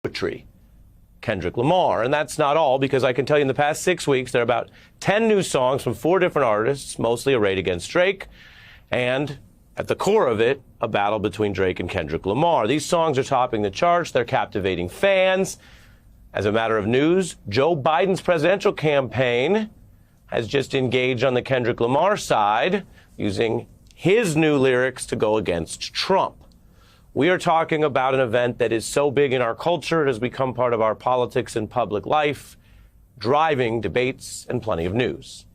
poetry, Kendrick Lamar. And that's not all, because I can tell you in the past 6 weeks, there are about 10 new songs from 4 different artists, mostly arrayed against Drake, and at the core of it, a battle between Drake and Kendrick Lamar. These songs are topping the charts. They're captivating fans. As a matter of news, Joe Biden's presidential campaign has just engaged on the Kendrick Lamar side, using his new lyrics to go against Trump. We are talking about an event that is so big in our culture, it has become part of our politics and public life, driving debates and plenty of news.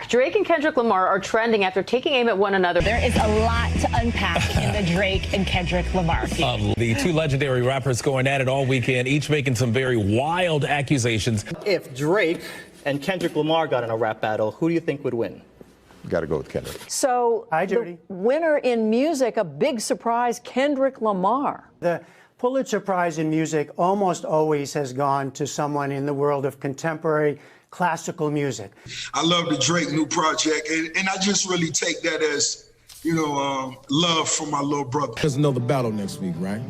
Drake and Kendrick Lamar are trending after taking aim at one another. There is a lot to unpack in the Drake and Kendrick Lamar feud. The two legendary rappers going at it all weekend, each making some very wild accusations. If Drake and Kendrick Lamar got in a rap battle, who do you think would win? Got to go with Kendrick. So, the winner in music, a big surprise, Kendrick Lamar. The Pulitzer Prize in music almost always has gone to someone in the world of contemporary classical music. I love the Drake new project, and I just really take that as, love for my little brother. There's another battle next week, right?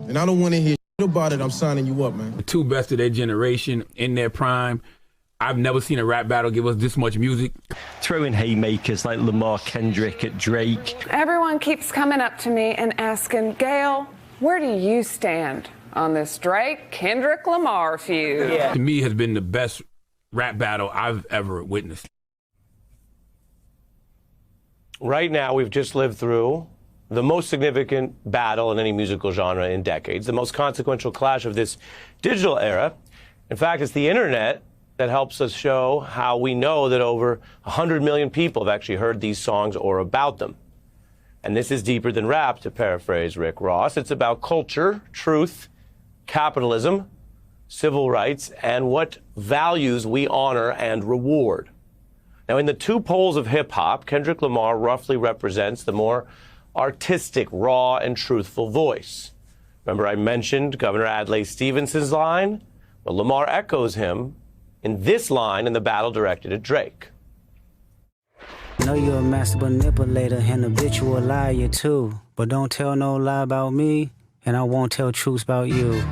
And I don't want to hear about it. I'm signing you up, man. The two best of their generation in their prime. I've never seen a rap battle give us this much music. Throwing haymakers like Lamar, Kendrick at Drake. Everyone keeps coming up to me and asking, Gail, where do you stand on this Drake, Kendrick Lamar feud? Yeah. To me, has been the best rap battle I've ever witnessed. Right now, we've just lived through the most significant battle in any musical genre in decades, the most consequential clash of this digital era. In fact, it's the internet that helps us show how we know that over 100 million people have actually heard these songs or about them. And this is deeper than rap, to paraphrase Rick Ross. It's about culture, truth, capitalism, civil rights, and what values we honor and reward. Now, in the two poles of hip-hop, Kendrick Lamar roughly represents the more artistic, raw, and truthful voice. Remember I mentioned Governor Adlai Stevenson's line? Well, Lamar echoes him in this line in the battle directed at Drake. I know you're a master manipulator and habitual liar too, but don't tell no lie about me, and I won't tell truths about you.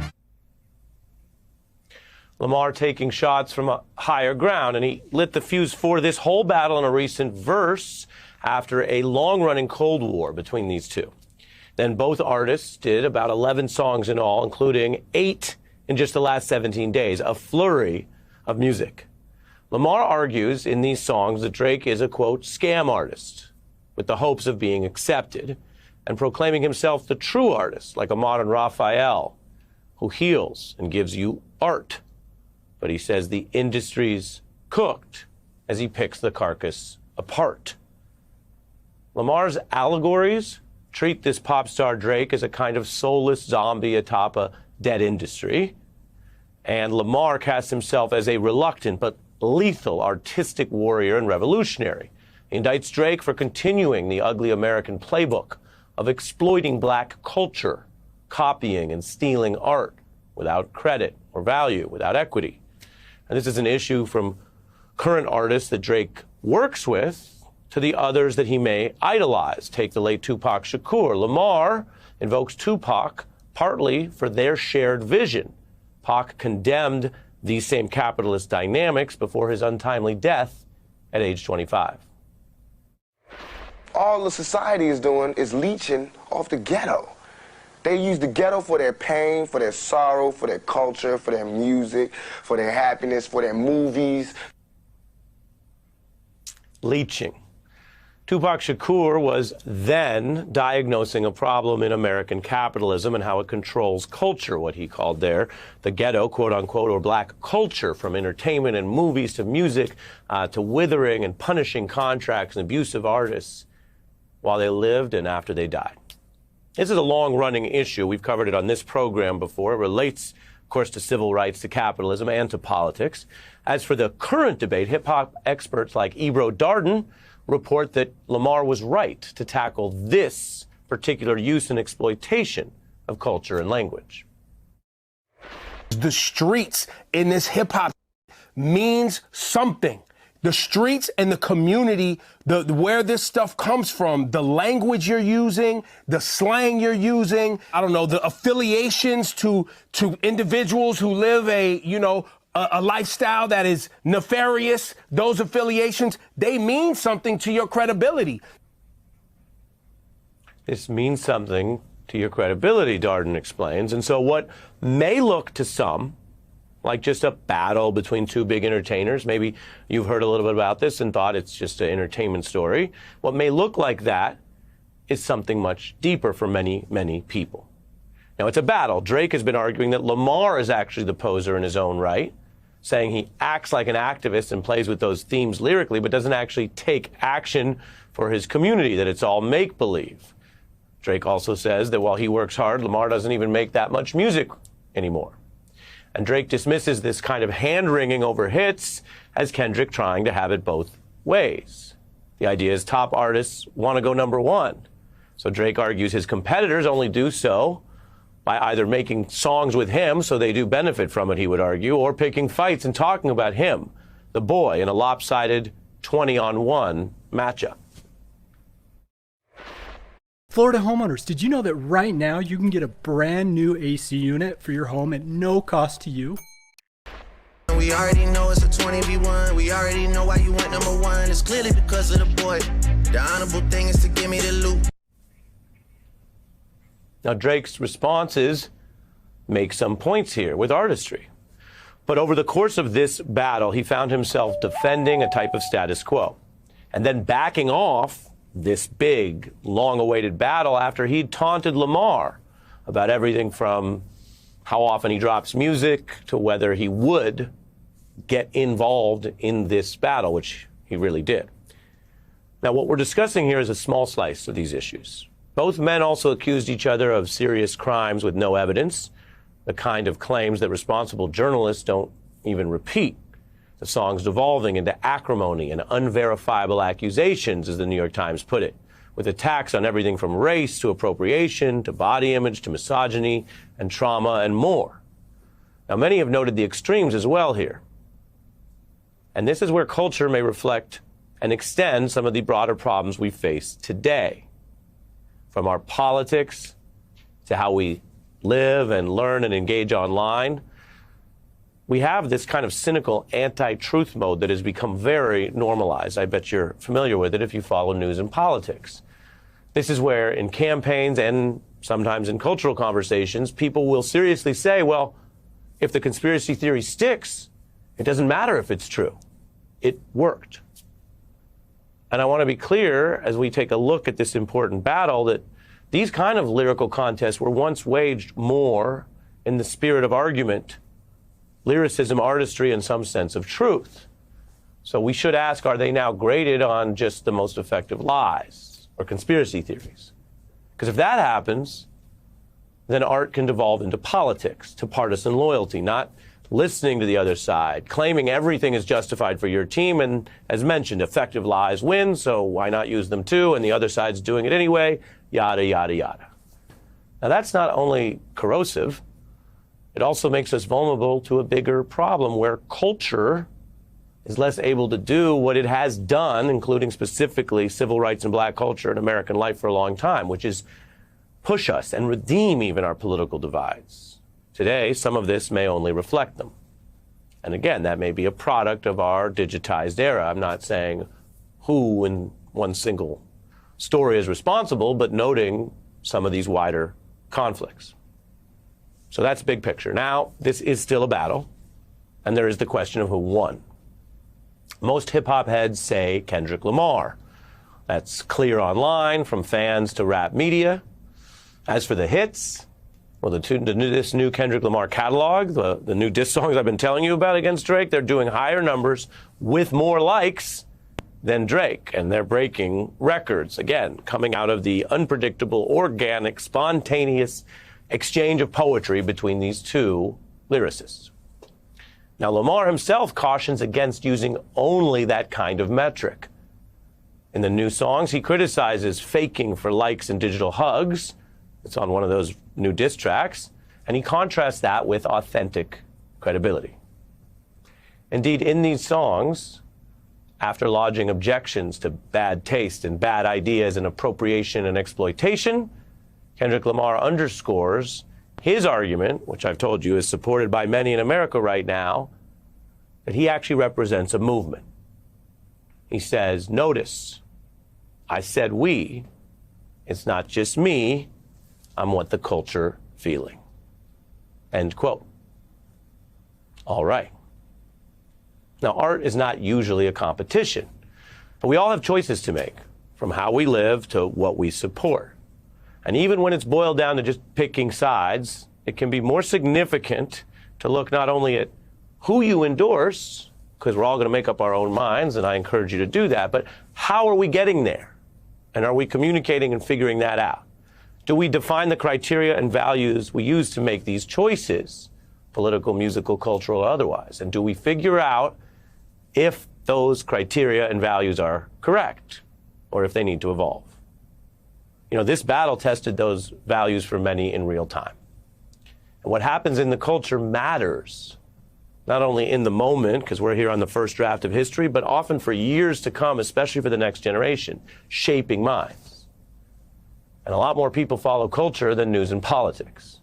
Lamar taking shots from a higher ground, and he lit the fuse for this whole battle in a recent verse after a long-running Cold War between these two. Then both artists did about 11 songs in all, including 8 in just the last 17 days, a flurry of music. Lamar argues in these songs that Drake is a, quote, scam artist with the hopes of being accepted, and proclaiming himself the true artist, like a modern Raphael, who heals and gives you art. But he says the industry's cooked as he picks the carcass apart. Lamar's allegories treat this pop star Drake as a kind of soulless zombie atop a dead industry. And Lamar casts himself as a reluctant but lethal artistic warrior and revolutionary. He indicts Drake for continuing the ugly American playbook of exploiting black culture, copying and stealing art without credit or value, without equity. And this is an issue from current artists that Drake works with to the others that he may idolize. Take the late Tupac Shakur. Lamar invokes Tupac partly for their shared vision. Pac condemned these same capitalist dynamics before his untimely death at age 25. All the society is doing is leeching off the ghetto. They use the ghetto for their pain, for their sorrow, for their culture, for their music, for their happiness, for their movies. Leeching. Tupac Shakur was then diagnosing a problem in American capitalism and how it controls culture, what he called there the ghetto, quote unquote, or black culture, from entertainment and movies to music to withering and punishing contracts and abusive artists while they lived and after they died. This is a long-running issue. We've covered it on this program before. It relates, of course, to civil rights, to capitalism, and to politics. As for the current debate, hip-hop experts like Ebro Darden report that Lamar was right to tackle this particular use and exploitation of culture and language. The streets in this hip-hop means something. the streets and the community, where this stuff comes from, the language you're using, the slang you're using, I don't know, the affiliations to individuals who live a lifestyle that is nefarious, those affiliations, they mean something to your credibility. This means something to your credibility, Darden explains. And so what may look to some like just a battle between two big entertainers, maybe you've heard a little bit about this and thought it's just an entertainment story. What may look like that is something much deeper for many, many people. Now, it's a battle. Drake has been arguing that Lamar is actually the poser in his own right, saying he acts like an activist and plays with those themes lyrically, but doesn't actually take action for his community, that it's all make-believe. Drake also says that while he works hard, Lamar doesn't even make that much music anymore. And Drake dismisses this kind of hand-wringing over hits as Kendrick trying to have it both ways. The idea is top artists want to go number one. So Drake argues his competitors only do so by either making songs with him, so they do benefit from it, he would argue, or picking fights and talking about him, the boy, in a lopsided 20-on-1 matchup. Florida homeowners, did you know that right now you can get a brand new AC unit for your home at no cost to you? We already know it's a 20v1. We already know why you went number one. It's clearly because of the boy. The honorable thing is to give me the loot. Now, Drake's responses make some points here with artistry. But over the course of this battle, he found himself defending a type of status quo and then backing off this big, long-awaited battle after he'd taunted Lamar about everything from how often he drops music to whether he would get involved in this battle, which he really did. Now, what we're discussing here is a small slice of these issues. Both men also accused each other of serious crimes with no evidence, the kind of claims that responsible journalists don't even repeat. The songs devolving into acrimony and unverifiable accusations, as the New York Times put it, with attacks on everything from race to appropriation to body image to misogyny and trauma and more. Now, many have noted the extremes as well here. And this is where culture may reflect and extend some of the broader problems we face today. From our politics to how we live and learn and engage online, we have this kind of cynical anti-truth mode that has become very normalized. I bet you're familiar with it if you follow news and politics. This is where in campaigns and sometimes in cultural conversations, people will seriously say, well, if the conspiracy theory sticks, it doesn't matter if it's true. It worked. And I want to be clear as we take a look at this important battle that these kind of lyrical contests were once waged more in the spirit of argument, lyricism, artistry, and some sense of truth. So we should ask, are they now graded on just the most effective lies or conspiracy theories? Because if that happens, then art can devolve into politics, to partisan loyalty, not listening to the other side, claiming everything is justified for your team, and as mentioned, effective lies win, so why not use them too, and the other side's doing it anyway, yada, yada, yada. Now that's not only corrosive, it also makes us vulnerable to a bigger problem where culture is less able to do what it has done, including specifically civil rights and black culture and American life for a long time, which is push us and redeem even our political divides. Today, some of this may only reflect them. And again, that may be a product of our digitized era. I'm not saying who in one single story is responsible, but noting some of these wider conflicts. So that's big picture. Now, this is still a battle, and there is the question of who won. Most hip-hop heads say Kendrick Lamar. That's clear online, from fans to rap media. As for the hits, well, this new Kendrick Lamar catalog, the new diss songs I've been telling you about against Drake, they're doing higher numbers with more likes than Drake, and they're breaking records, again, coming out of the unpredictable, organic, spontaneous exchange of poetry between these two lyricists. Now, Lamar himself cautions against using only that kind of metric. In the new songs, he criticizes faking for likes and digital hugs. It's on one of those new diss tracks, and he contrasts that with authentic credibility. Indeed, in these songs, After lodging objections to bad taste and bad ideas and appropriation and exploitation, Kendrick Lamar underscores his argument, which I've told you is supported by many in America right now, that he actually represents a movement. He says, notice, I said we. It's not just me. I'm what the culture feeling. End quote. All right. Now, art is not usually a competition, but we all have choices to make, from how we live to what we support. And even when it's boiled down to just picking sides, it can be more significant to look not only at who you endorse, because we're all going to make up our own minds, and I encourage you to do that, but how are we getting there? And are we communicating and figuring that out? Do we define the criteria and values we use to make these choices, political, musical, cultural, or otherwise? And do we figure out if those criteria and values are correct, or if they need to evolve? You know, this battle tested those values for many in real time. And what happens in the culture matters, not only in the moment, because we're here on the first draft of history, but often for years to come, especially for the next generation, shaping minds. And a lot more people follow culture than news and politics.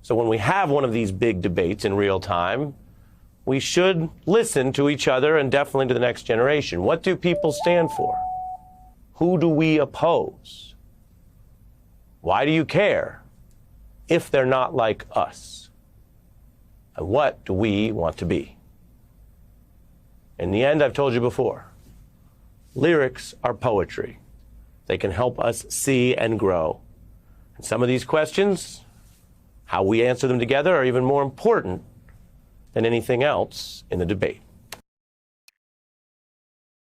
So when we have one of these big debates in real time, we should listen to each other and definitely to the next generation. What do people stand for? Who do we oppose? Why do you care if they're not like us? And what do we want to be? In the end, I've told you before, lyrics are poetry. They can help us see and grow. And some of these questions, how we answer them together, are even more important than anything else in the debate.